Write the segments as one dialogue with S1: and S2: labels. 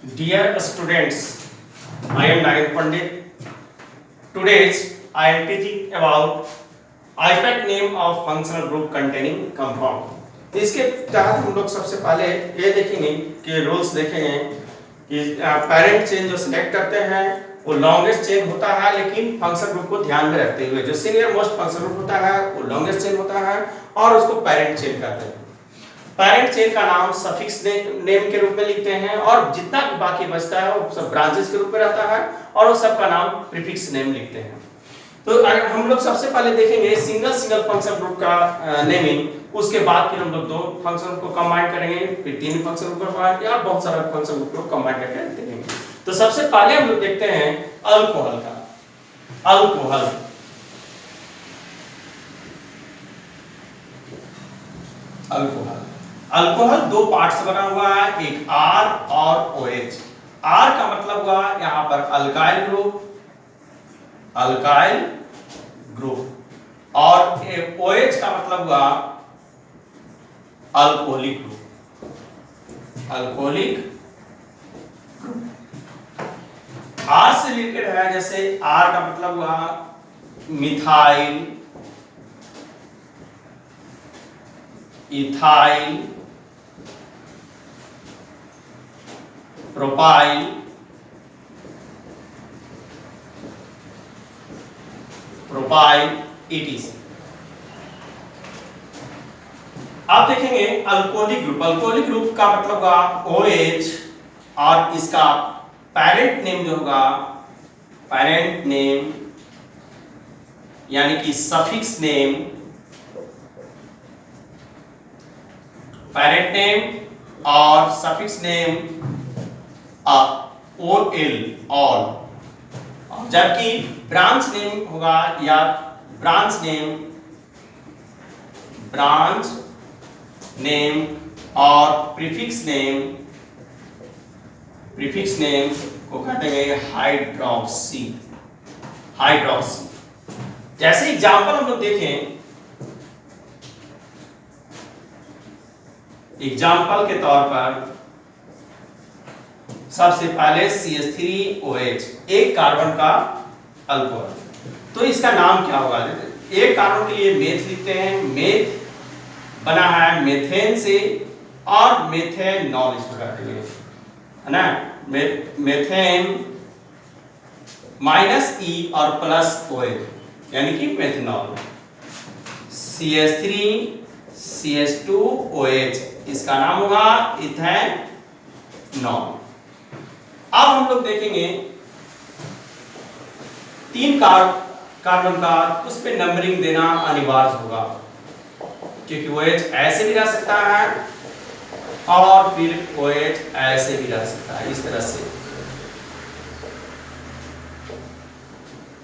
S1: Dear students, I am Nagin Pandit. Today I am teaching about IPAC name of functional group containing compound. इसके तहत हम लोग सबसे पहले ये देखेंगे कि रूल्स देखेंगे कि पेरेंट चेन जो सिलेक्ट करते हैं वो लॉन्गेस्ट चेन होता है, लेकिन फंक्शन ग्रुप को ध्यान में रखते हुए जो सीनियर मोस्ट फंक्शन ग्रुप होता है वो लॉन्गेस्ट चेन होता है और उसको पेरेंट चेन कहते हैं। पेरेंट चेन का नाम सफिक्स नेम के रूप में लिखते हैं और जितना भी बाकी बचता है वो सब ब्रांचेस के रूप में रहता है और वो सब का नाम प्रीफिक्स नेम लिखते हैं। तो अगर हम लोग सबसे पहले देखेंगे सिंगल फंक्शन ग्रुप का नेमिंग, उसके बाद फिर हम लोग दो फंक्शन को कंबाइन करेंगे, फिर तीन फंक्शन ग्रुप को कंबाइन या बहुत सारे फंक्शन ग्रुप को कंबाइन करके देखेंगे। तो सबसे पहले हम लोग देखते हैं अल्कोहल का। अल्कोहल अल्कोहल अल्कोहल दो पार्ट से बना हुआ है, एक R और OH। R का मतलब हुआ यहाँ पर अल्काइल ग्रुप और OH का मतलब हुआ अल्कोहलिक ग्रुप। R से रिलेटेड है, जैसे R का मतलब हुआ मिथाइल, इथाइल, प्रोपाइल, etc। आप देखेंगे अल्कोहलिक ग्रुप का मतलब होगा OH और इसका पेरेंट नेम जो होगा पेरेंट नेम यानी कि सफिक्स नेम, पेरेंट नेम और सफिक्स नेम OL ऑल, जबकि ब्रांच नेम होगा या ब्रांच नेम और प्रीफिक्स नेम को कहते हैं हाइड्रोक्सी। जैसे एग्जांपल हम लोग देखें, एग्जांपल के तौर पर सबसे पहले CH3OH, एक कार्बन का अल्कोहल, तो इसका नाम क्या होगा? एक कार्बन के लिए मेथ लिखते हैं, मेथ बना है मेथेन से और मेथेनॉल इस प्रकार के लिए है ना, मेथेन -E और +OH यानी कि मेथनॉल। CH3 CH2OH इसका नाम होगा इथेनॉल। अब हम लोग देखेंगे तीन कार्बन का, उस पे नंबरिंग देना अनिवार्य होगा, क्योंकि OH ऐसे भी रह सकता है और फिर OH ऐसे भी रह सकता है, इस तरह से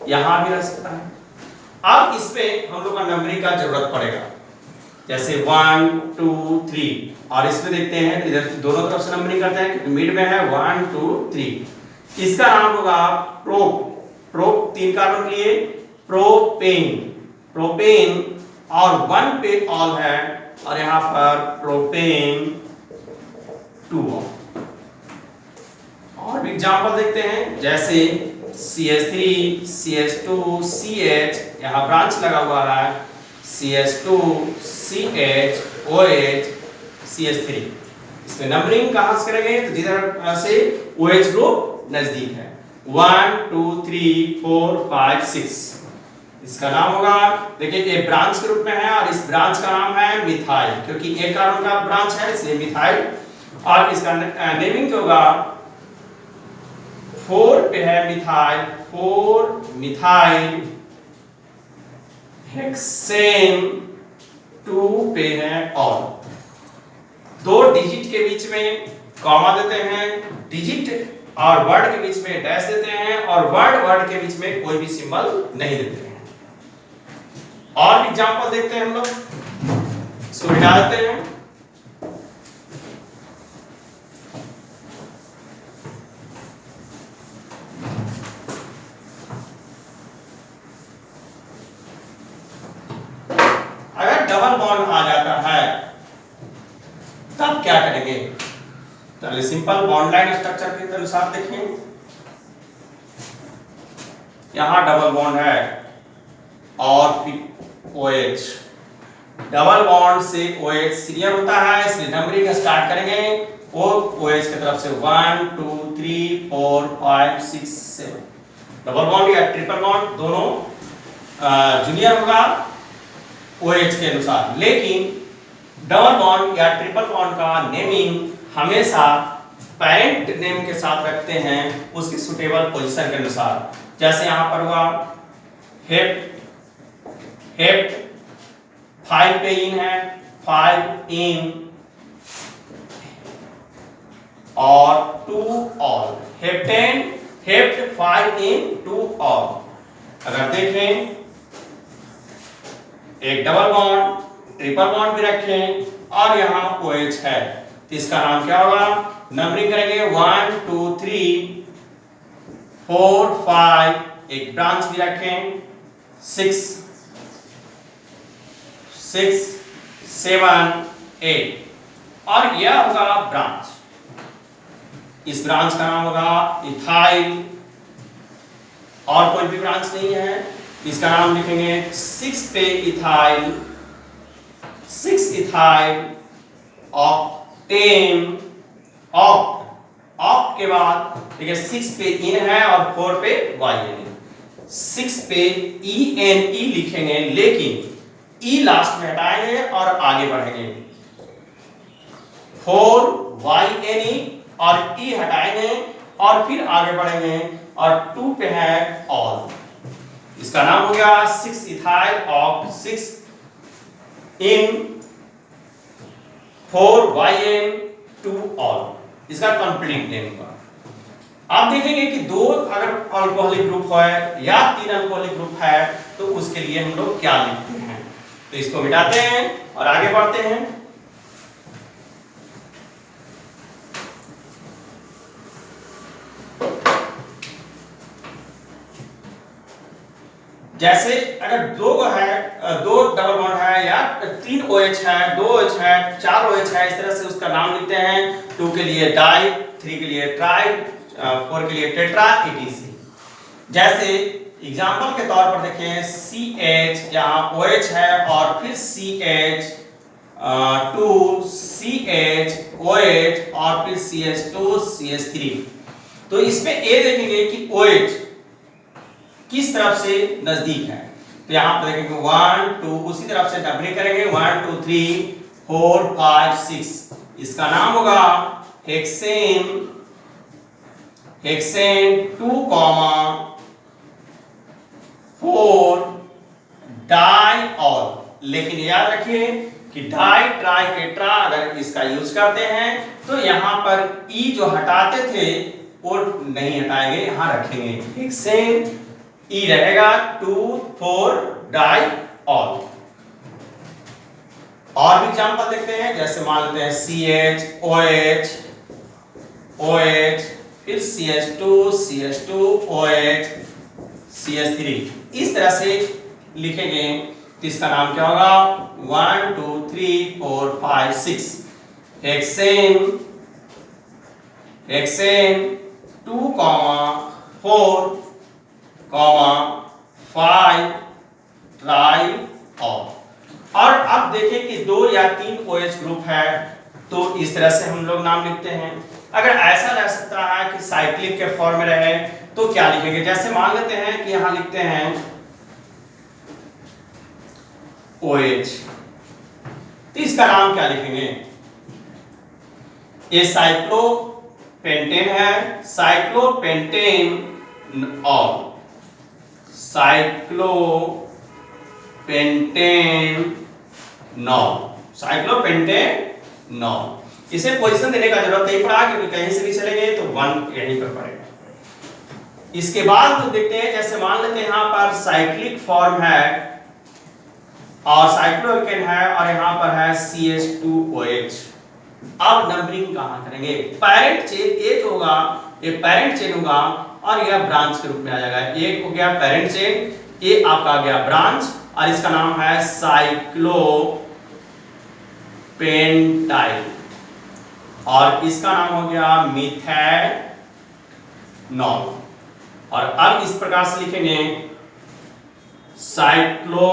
S1: यहां भी रह सकता है। अब इस पे हम लोग का नंबरिंग का जरूरत पड़ेगा, जैसे 1 2 3 और इसमें देखते हैं इधर दोनों तरफ से नंबरिंग करते हैं, मिड में है 1 2 3। इसका नाम होगा प्रोप तीन कार्बन के लिए प्रोपेन और 1 पे ऑल है और यहां पर प्रोपेन 2। और भी एग्जांपल देखते हैं, जैसे CH3 CH2 CH, यहां ब्रांच लगा हुआ है CH2 CH OH CH3। इसमें नंबरिंग कहां से करेंगे? तो जिधर से OH ग्रुप नजदीक है, 1 2 3 4 5 6। इसका नाम होगा, देखिए ये ब्रांच के रूप में है और इस ब्रांच का नाम है मिथाइल, क्योंकि एक कार्बन का ब्रांच है इसलिए मिथाइल। और इसका नेमिंग जो होगा 4 पे है मिथाइल, 4 मिथाइल हेक्सेन, 2 पे है ऑल। दो डिजिट के बीच में कॉमा देते हैं, डिजिट और वर्ड के बीच में डैश देते हैं और वर्ड के बीच में कोई भी सिंबल नहीं देते हैं। और एग्जांपल देखते हैं हम लोग, इसको डालते हैं। अगर डबल बॉन्ड आ जाता है तब क्या करेंगे? चलिए सिंपल बॉन्ड लाइन स्ट्रक्चर के अनुसार देखें, यहां डबल बॉन्ड है और फिर OH, डबल बॉन्ड से OH सीरियल होता है, इसलिए नंबरिंग स्टार्ट करेंगे। वो OH की तरफ से 1 2 3 4 5 6 7, डबल बॉन्ड या ट्रिपल बॉन्ड दोनों जूनियर होगा OH के अनुसार, लेकिन डबल बॉन्ड या ट्रिपल बॉन्ड का नेमिंग हमेशा पेरेंट नेम के साथ रखते हैं उसकी सुटेबल पोजीशन के अनुसार। जैसे यहां पर हुआ हेप्ट 5 पे इन है, 5 इन और 2 ऑल, हेप्टेन हेप्ट 5 इन 2 ऑल। अगर देखें एक डबल बॉन्ड ट्रिपल बॉन्ड भी रखें और यहाँ OH है तो इसका नाम क्या होगा, नंबरिंग करेंगे 1 2 3 4 5, एक ब्रांच भी रखें 6 7 8 और यह होगा ब्रांच। इस ब्रांच का नाम होगा इथाइल, और कोई भी ब्रांच नहीं है, इसका नाम लिखेंगे 6 पे इथाइल, 6 इथाइल ऑक्टेन, ऑक्ट के बाद देखिए 6 पे इन है और 4 पे YN, 6 पे ENE लिखेंगे, लेकिन E लास्ट में हटाएंगे और आगे बढ़ेंगे, 4 YNE और E हटाएंगे और फिर आगे बढ़ेंगे और 2 पे है ऑल, इसका नाम हो गया 6 इथाइल ऑक्ट, 6 इन 4 YN 2 ऑल, इसका कंप्लीट नेम होगा। आप देखेंगे कि दो अगर अल्कोहलिक ग्रुप है या 3 अल्कोहलिक ग्रुप है तो उसके लिए हम लोग क्या लिखते हैं, तो इसको मिटाते हैं और आगे बढ़ते हैं। जैसे अगर दो है, दो डबल बॉन्ड है या 3 OH है, 2 OH है, 4 OH है, इस तरह से उसका नाम लिखते हैं। 2 के लिए डाई, 3 के लिए ट्राई, 4 के लिए टेट्रा, etc। जैसे एग्जांपल के तौर पर देखें CH, यहाँ OH है और फिर CH 2 CH OH और फिर CH2 CH3, तो इसमें A देखेंगे कि OH किस तरफ से नजदीक है, तो यहां पर देखेंगे 1 2, उसी तरफ से डबल करेंगे 1 2 3 4 5 6, इसका नाम होगा हेक्सेन, हेक्सेन 2 4 डाई ऑल। लेकिन याद रखिए कि डाई ट्राई टेट्रा अगर इसका यूज करते हैं तो यहां पर ई जो हटाते थे वो नहीं हटाएंगे, यहां रखेंगे हेक्सेन, ई रहेगा 2 4 डाई ऑल। और भी एग्जांपल देखते हैं, जैसे मान लेते हैं CH OH OH फिर CH2 CH2 OH CH3, इस तरह से लिखेंगे तो इसका नाम क्या होगा 1 2 3 4 5 6, हेक्सेन, हेक्सेन 2 4 5 ट्राई ऑल। और अब देखें कि 2 या 3 OH ग्रुप है तो इस तरह से हम लोग नाम लिखते हैं। अगर ऐसा रह सकता है कि साइक्लिक के फॉर्म में रहे तो क्या लिखेंगे, जैसे मान लेते हैं कि यहां लिखते हैं OH, तो इसका नाम क्या लिखेंगे, ये साइक्लोपेंटेन है, साइक्लोपेंटेन ऑल, साइक्लोपेंटेनॉल, साइक्लोपेंटेनॉल। इसे पोजीशन देने का जरूरत नहीं पड़ा क्योंकि कहीं से भी चलेंगे तो 1 यहीं पर पड़ेगा। इसके बाद तो देखते हैं, जैसे मान लेते हैं यहां पर साइक्लिक फॉर्म है और साइक्लोएल्केन है और यहां पर है CH2OH। अब नंबरिंग कहां करेंगे, पेरेंट चेन ये जो होगा ये पेरेंट चेन होगा और यह ब्रांच के रूप में आ जाएगा। एक हो गया पेरेंट चेन, ये आपका आ गया ब्रांच और इसका नाम है साइक्लोपेंटाइल। और इसका नाम हो गया मिथेनॉल। और अब इस प्रकार से लिखेंगे साइक्लो